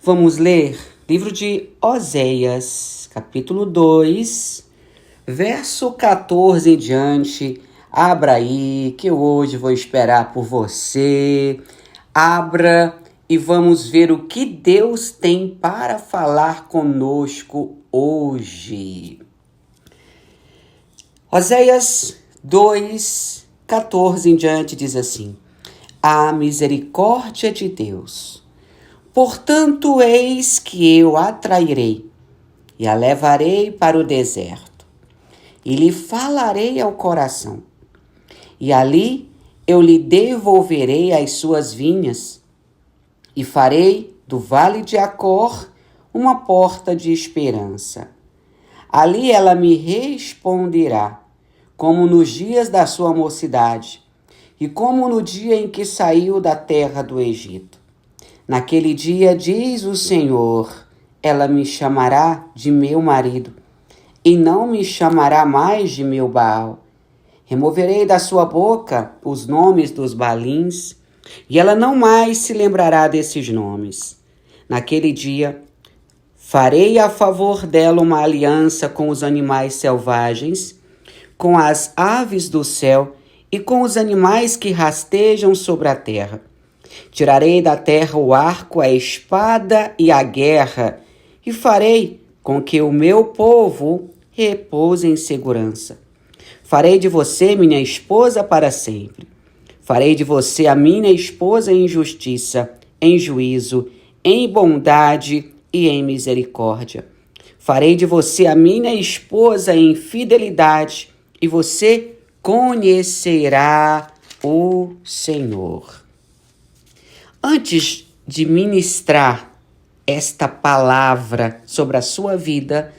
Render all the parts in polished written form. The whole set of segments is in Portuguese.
Vamos ler livro de Oséias, capítulo 2, verso 14 em diante. Abra aí, que eu hoje vou esperar por você. Abra e vamos ver o que Deus tem para falar conosco hoje. Oséias 2, 14 em diante diz assim: A misericórdia de Deus. Portanto, eis que eu a trairei e a levarei para o deserto, e lhe falarei ao coração, e ali eu lhe devolverei as suas vinhas, e farei do vale de Acor uma porta de esperança. Ali ela me responderá, como nos dias da sua mocidade, e como no dia em que saiu da terra do Egito. Naquele dia, diz o Senhor, ela me chamará de meu marido, e não me chamará mais de meu Baal. Removerei da sua boca os nomes dos Baalins, e ela não mais se lembrará desses nomes. Naquele dia, farei a favor dela uma aliança com os animais selvagens, com as aves do céu e com os animais que rastejam sobre a terra. Tirarei da terra o arco, a espada e a guerra, e farei com que o meu povo repouse em segurança. Farei de você minha esposa para sempre. Farei de você a minha esposa em justiça, em juízo, em bondade e em misericórdia. Farei de você a minha esposa em fidelidade, e você conhecerá o Senhor. Antes de ministrar esta palavra sobre a sua vida,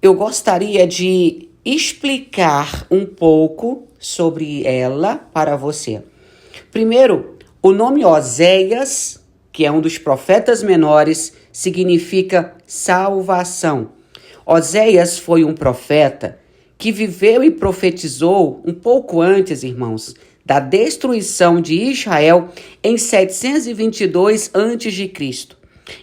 eu gostaria de explicar um pouco sobre ela para você. Primeiro, o nome Oséias, que é um dos profetas menores, significa salvação. Oséias foi um profeta que viveu e profetizou um pouco antes, irmãos, da destruição de Israel em 722 a.C.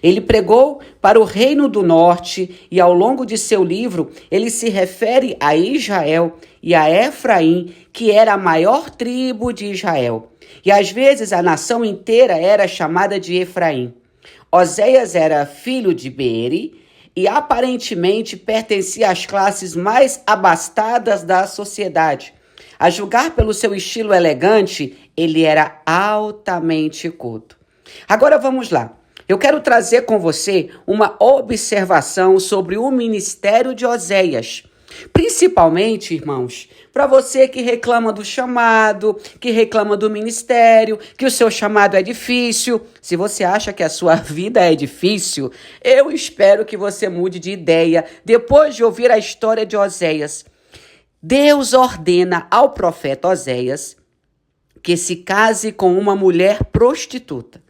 Ele pregou para o reino do norte e ao longo de seu livro ele se refere a Israel e a Efraim, que era a maior tribo de Israel. E às vezes a nação inteira era chamada de Efraim. Oséias era filho de Beeri e aparentemente pertencia às classes mais abastadas da sociedade. A julgar pelo seu estilo elegante, ele era altamente culto. Agora vamos lá. Eu quero trazer com você uma observação sobre o ministério de Oséias. Principalmente, irmãos, para você que reclama do chamado, que reclama do ministério, que o seu chamado é difícil. Se você acha que a sua vida é difícil, eu espero que você mude de ideia depois de ouvir a história de Oséias. Deus ordena ao profeta Oséias que se case com uma mulher prostituta,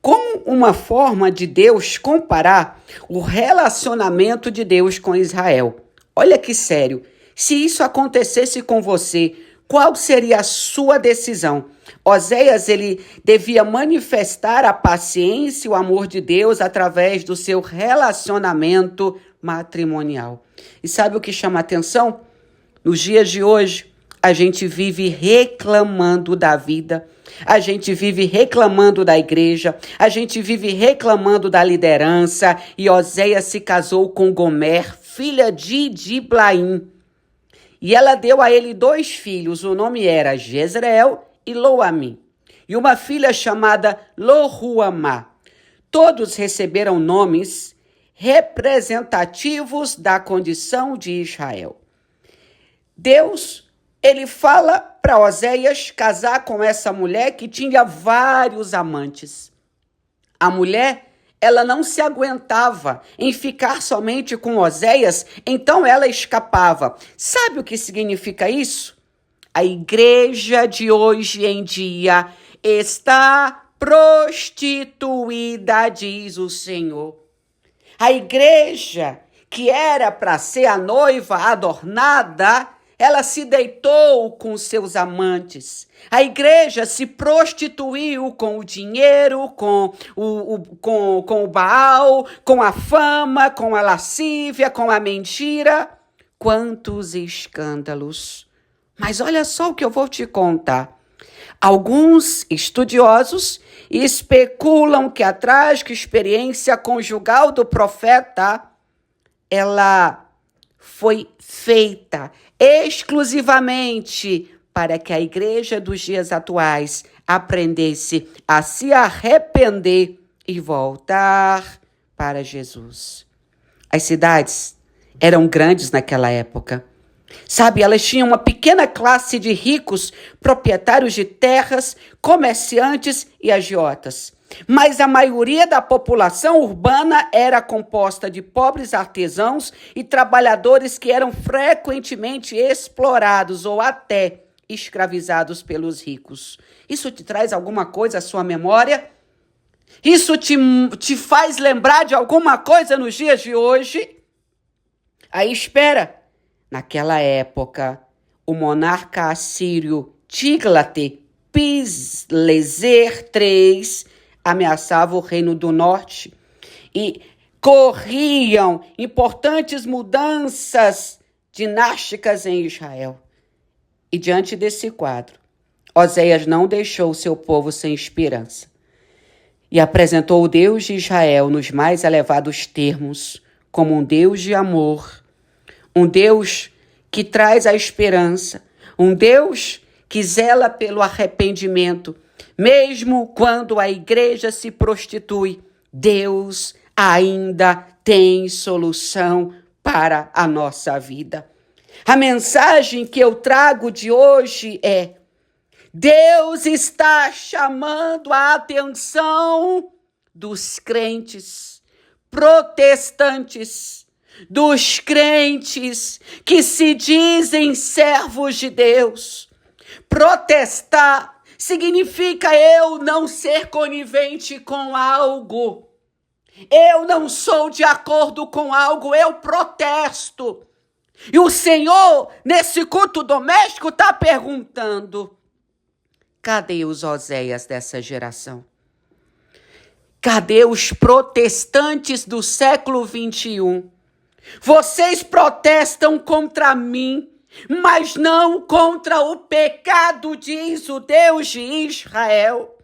como uma forma de Deus comparar o relacionamento de Deus com Israel. Olha que sério, se isso acontecesse com você, qual seria a sua decisão? Oséias, ele devia manifestar a paciência e o amor de Deus através do seu relacionamento matrimonial. E sabe o que chama a atenção? Nos dias de hoje, a gente vive reclamando da vida, a gente vive reclamando da igreja, a gente vive reclamando da liderança, e Oséias se casou com Gomer, filha de Diblaim. E ela deu a ele 2 filhos, o nome era Jezreel e Loami, e uma filha chamada Lohuamá. Todos receberam nomes representativos da condição de Israel. Deus, ele fala para Oséias casar com essa mulher que tinha vários amantes. A mulher, ela não se aguentava em ficar somente com Oséias, então ela escapava. Sabe o que significa isso? A igreja de hoje em dia está prostituída, diz o Senhor. A igreja que era para ser a noiva adornada, ela se deitou com seus amantes. A igreja se prostituiu com o dinheiro, com o Baal, com a fama, com a lascívia, com a mentira. Quantos escândalos! Mas olha só o que eu vou te contar. Alguns estudiosos especulam que a trágica experiência conjugal do profeta, ela foi feita exclusivamente para que a igreja dos dias atuais aprendesse a se arrepender e voltar para Jesus. As cidades eram grandes naquela época. Sabe, elas tinham uma pequena classe de ricos, proprietários de terras, comerciantes e agiotas. Mas a maioria da população urbana era composta de pobres artesãos e trabalhadores que eram frequentemente explorados ou até escravizados pelos ricos. Isso te traz alguma coisa à sua memória? Isso te faz lembrar de alguma coisa nos dias de hoje? Aí espera. Naquela época, o monarca assírio Tiglat-Pileser III ameaçava o reino do norte e corriam importantes mudanças dinásticas em Israel. E diante desse quadro, Oséias não deixou seu povo sem esperança e apresentou o Deus de Israel nos mais elevados termos como um Deus de amor, um Deus que traz a esperança, um Deus que zela pelo arrependimento. Mesmo quando a igreja se prostitui, Deus ainda tem solução para a nossa vida. A mensagem que eu trago de hoje é: Deus está chamando a atenção dos crentes protestantes, dos crentes que se dizem servos de Deus. Protestar significa eu não ser conivente com algo. Eu não sou de acordo com algo, eu protesto. E o Senhor, nesse culto doméstico, está perguntando: cadê os Oséias dessa geração? Cadê os protestantes do século 21? Vocês protestam contra mim, mas não contra o pecado, diz o Deus de Israel.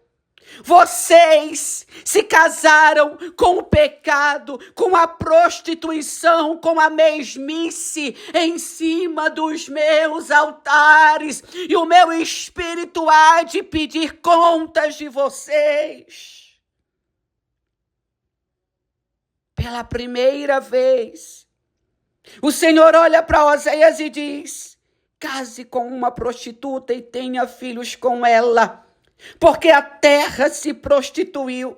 Vocês se casaram com o pecado, com a prostituição, com a mesmice em cima dos meus altares, e o meu espírito há de pedir contas de vocês. Pela primeira vez, o Senhor olha para Oséias e diz: case com uma prostituta e tenha filhos com ela, porque a terra se prostituiu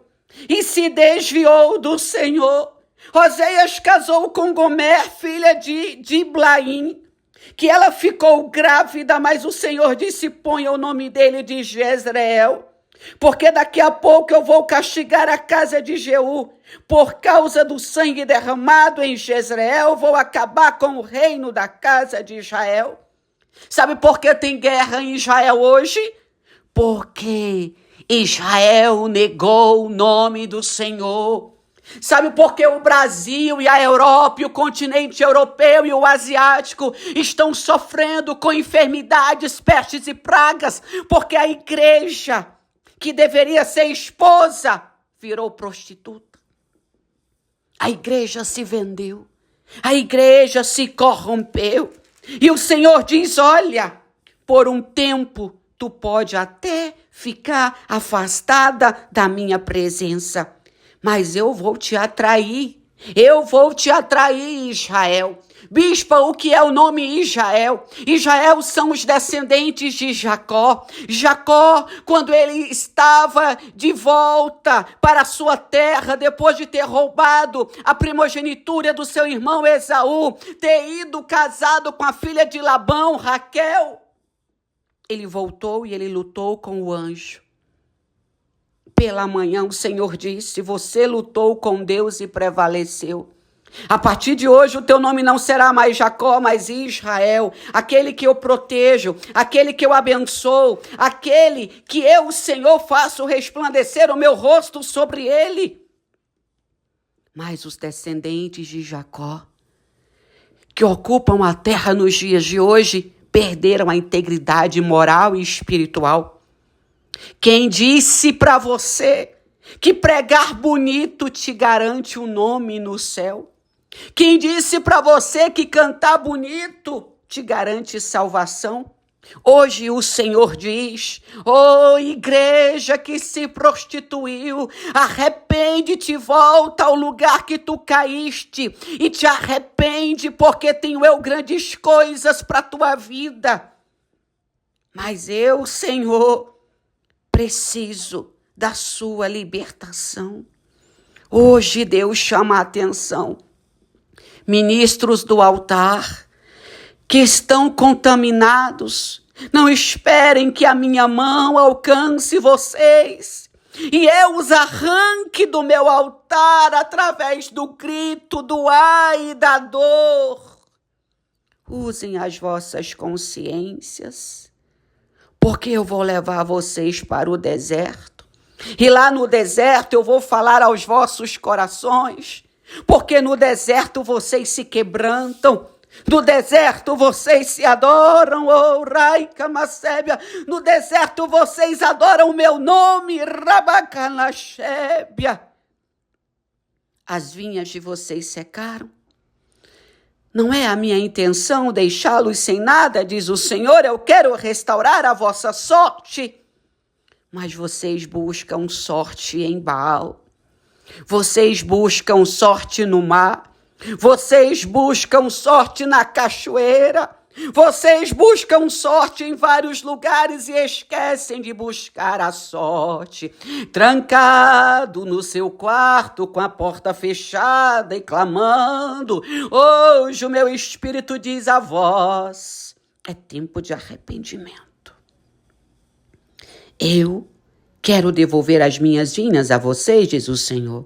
e se desviou do Senhor. Oséias casou com Gomer, filha de Diblaim, que ela ficou grávida, mas o Senhor disse: ponha o nome dele de Jezreel, porque daqui a pouco eu vou castigar a casa de Jeú. Por causa do sangue derramado em Jezreel, vou acabar com o reino da casa de Israel. Sabe por que tem guerra em Israel hoje? Porque Israel negou o nome do Senhor. Sabe por que o Brasil e a Europa, e o continente europeu e o asiático estão sofrendo com enfermidades, pestes e pragas? Porque a igreja, que deveria ser esposa, virou prostituta. A igreja se vendeu. A igreja se corrompeu. E o Senhor diz: olha, por um tempo tu pode até ficar afastada da minha presença, mas eu vou te atrair. Eu vou te atrair, Israel. Bispa, o que é o nome Israel? Israel são os descendentes de Jacó. Jacó, quando ele estava de volta para a sua terra, depois de ter roubado a primogenitura do seu irmão Esaú, ter ido casado com a filha de Labão, Raquel, ele voltou e ele lutou com o anjo. Pela manhã o Senhor disse: você lutou com Deus e prevaleceu. A partir de hoje, o teu nome não será mais Jacó, mas Israel, aquele que eu protejo, aquele que eu abençoo, aquele que eu, o Senhor, faço resplandecer o meu rosto sobre ele. Mas os descendentes de Jacó, que ocupam a terra nos dias de hoje, perderam a integridade moral e espiritual. Quem disse para você que pregar bonito te garante um nome no céu? Quem disse para você que cantar bonito te garante salvação? Hoje o Senhor diz: igreja que se prostituiu, arrepende-te, volta ao lugar que tu caíste e te arrepende, porque tenho eu grandes coisas para tua vida. Mas eu, Senhor, preciso da sua libertação. Hoje Deus chama a atenção. Ministros do altar que estão contaminados, não esperem que a minha mão alcance vocês e eu os arranque do meu altar através do grito, do ai e da dor. Usem as vossas consciências, porque eu vou levar vocês para o deserto. E lá no deserto eu vou falar aos vossos corações, porque no deserto vocês se quebrantam, no deserto vocês se adoram, Raica Macébia, no deserto vocês adoram o meu nome, Rabacanachébia. As vinhas de vocês secaram. Não é a minha intenção deixá-los sem nada, diz o Senhor, eu quero restaurar a vossa sorte. Mas vocês buscam sorte em Baal. Vocês buscam sorte no mar, vocês buscam sorte na cachoeira, vocês buscam sorte em vários lugares e esquecem de buscar a sorte. Trancado no seu quarto, com a porta fechada e clamando, hoje o meu espírito diz a vós, é tempo de arrependimento. Eu quero devolver as minhas vinhas a vocês, diz o Senhor.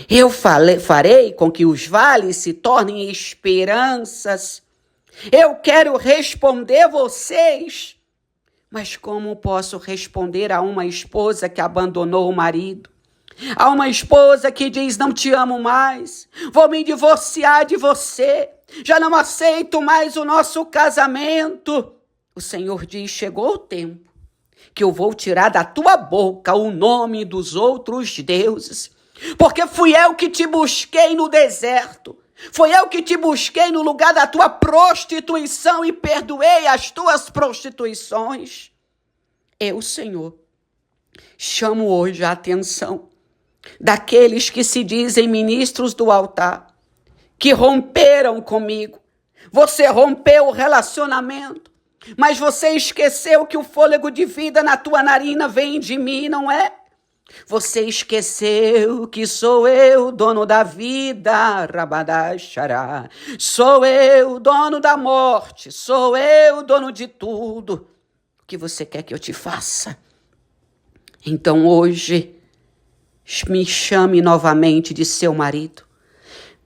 Eu farei com que os vales se tornem esperanças. Eu quero responder vocês. Mas como posso responder a uma esposa que abandonou o marido? A uma esposa que diz, não te amo mais, vou me divorciar de você, já não aceito mais o nosso casamento. O Senhor diz, chegou o tempo que eu vou tirar da tua boca o nome dos outros deuses, porque fui eu que te busquei no deserto, foi eu que te busquei no lugar da tua prostituição e perdoei as tuas prostituições. Eu, Senhor, chamo hoje a atenção daqueles que se dizem ministros do altar, que romperam comigo. Você rompeu o relacionamento, mas você esqueceu que o fôlego de vida na tua narina vem de mim, não é? Você esqueceu que sou eu, dono da vida, Rabadaxará. Sou eu, dono da morte, sou eu, dono de tudo. O que você quer que eu te faça? Então hoje, me chame novamente de seu marido.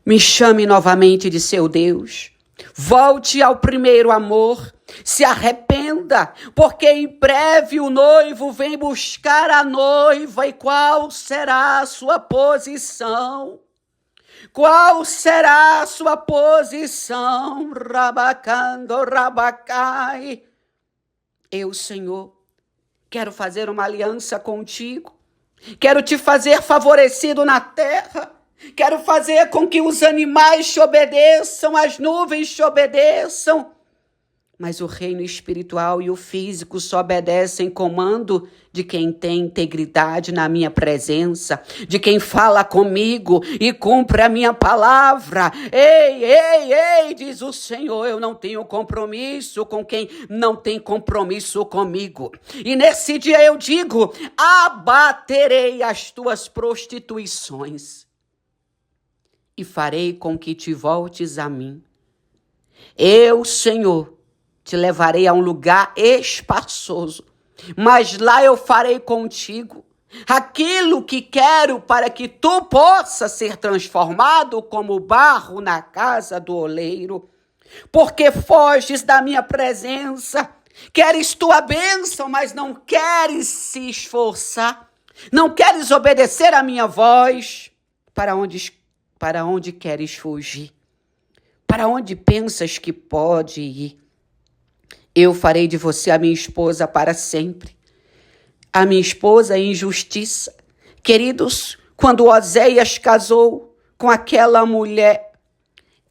Me chame novamente de seu Deus. Volte ao primeiro amor, se arrependa, porque em breve o noivo vem buscar a noiva. E qual será a sua posição? Qual será a sua posição? Rabacando, rabacai. Eu, Senhor, quero fazer uma aliança contigo. Quero te fazer favorecido na terra. Quero fazer com que os animais te obedeçam, as nuvens te obedeçam. Mas o reino espiritual e o físico só obedecem comando de quem tem integridade na minha presença, de quem fala comigo e cumpre a minha palavra. Ei, diz o Senhor, eu não tenho compromisso com quem não tem compromisso comigo. E nesse dia eu digo, abaterei as tuas prostituições e farei com que te voltes a mim. Eu, Senhor, te levarei a um lugar espaçoso, mas lá eu farei contigo aquilo que quero para que tu possa ser transformado como barro na casa do oleiro. Porque foges da minha presença, queres tua bênção, mas não queres se esforçar, não queres obedecer à minha voz. Para onde queres fugir? Para onde pensas que pode ir? Eu farei de você a minha esposa para sempre. A minha esposa em justiça. Queridos, quando Oséias casou com aquela mulher,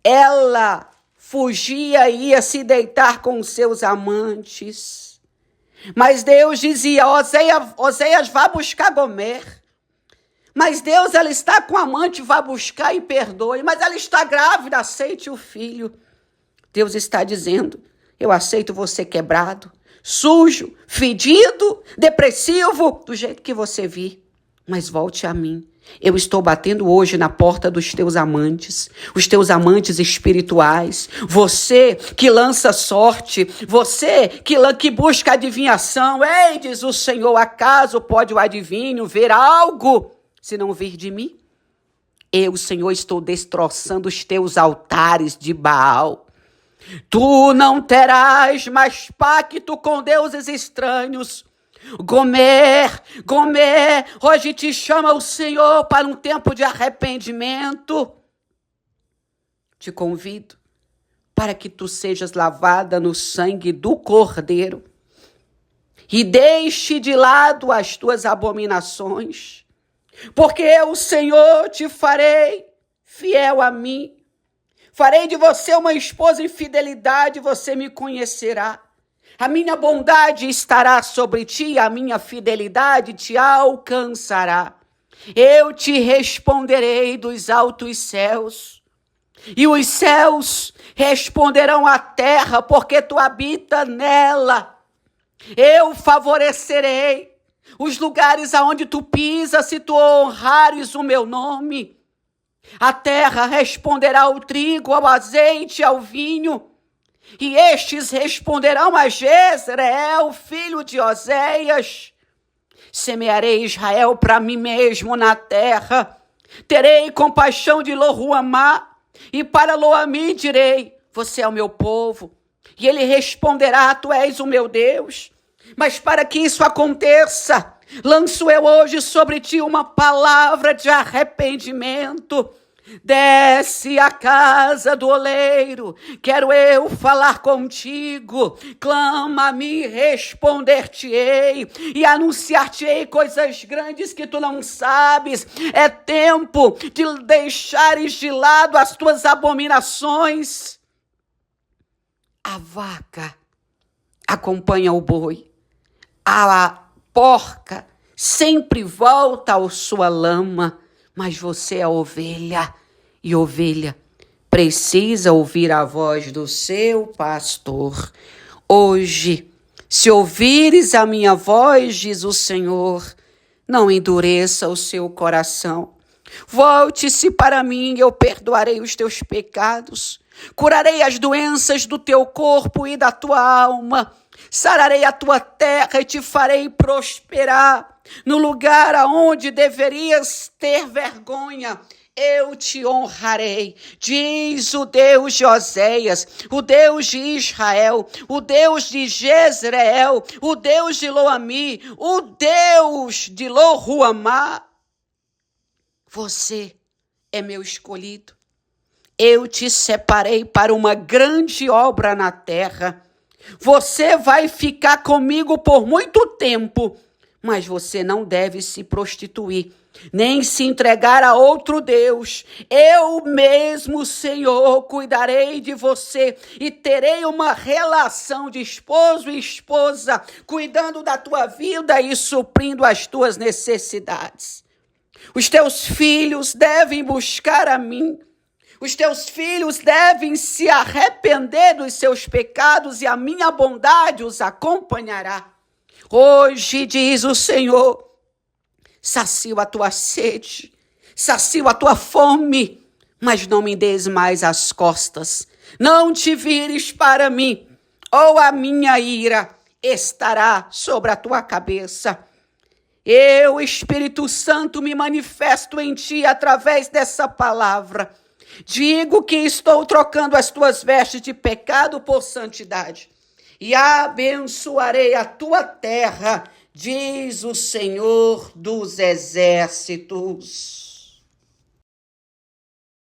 ela fugia e ia se deitar com seus amantes. Mas Deus dizia, Oséias, vá buscar Gomer. Mas Deus, ela está com amante, vá buscar e perdoe. Mas ela está grávida, aceite o filho. Deus está dizendo, eu aceito você quebrado, sujo, fedido, depressivo, do jeito que você vir. Mas volte a mim. Eu estou batendo hoje na porta dos teus amantes, os teus amantes espirituais. Você que lança sorte, você que busca adivinhação. Ei, diz o Senhor, acaso pode o adivinho ver algo se não vir de mim? Eu, Senhor, estou destroçando os teus altares de Baal. Tu não terás mais pacto com deuses estranhos. Gomer, hoje te chama o Senhor para um tempo de arrependimento. Te convido para que tu sejas lavada no sangue do Cordeiro e deixe de lado as tuas abominações, porque eu, Senhor, te farei fiel a mim. Farei de você uma esposa em fidelidade, você me conhecerá. A minha bondade estará sobre ti, a minha fidelidade te alcançará. Eu te responderei dos altos céus, e os céus responderão à terra, porque tu habita nela. Eu favorecerei os lugares aonde tu pisas, se tu honrares o meu nome. A terra responderá ao trigo, ao azeite, ao vinho, e estes responderão a Jezreel, filho de Oséias. Semearei Israel para mim mesmo na terra. Terei compaixão de Lo-ruamá, e para Lo-ammi direi, você é o meu povo. E ele responderá, tu és o meu Deus. Mas para que isso aconteça, lanço eu hoje sobre ti uma palavra de arrependimento. Desce à casa do oleiro, quero eu falar contigo. Clama-me, responder-te-ei e anunciar-te-ei coisas grandes que tu não sabes. É tempo de deixares de lado as tuas abominações. A vaca acompanha o boi, a porca sempre volta à sua lama, mas você é ovelha, e ovelha precisa ouvir a voz do seu pastor. Hoje, se ouvires a minha voz, diz o Senhor, não endureça o seu coração. Volte-se para mim, eu perdoarei os teus pecados, curarei as doenças do teu corpo e da tua alma, sararei a tua terra e te farei prosperar. No lugar aonde deverias ter vergonha, eu te honrarei, diz o Deus de Oséias, o Deus de Israel, o Deus de Jezreel, o Deus de Lo-ammi, o Deus de Lo-ruamá. Você é meu escolhido. Eu te separei para uma grande obra na terra. Você vai ficar comigo por muito tempo, mas você não deve se prostituir, nem se entregar a outro Deus. Eu mesmo, Senhor, cuidarei de você e terei uma relação de esposo e esposa, cuidando da tua vida e suprindo as tuas necessidades. Os teus filhos devem buscar a mim. Os teus filhos devem se arrepender dos seus pecados e a minha bondade os acompanhará. Hoje, diz o Senhor, sacio a tua sede, sacio a tua fome, mas não me des mais as costas. Não te vires para mim, ou a minha ira estará sobre a tua cabeça. Eu, Espírito Santo, me manifesto em ti através dessa palavra. Digo que estou trocando as tuas vestes de pecado por santidade e abençoarei a tua terra, diz o Senhor dos Exércitos.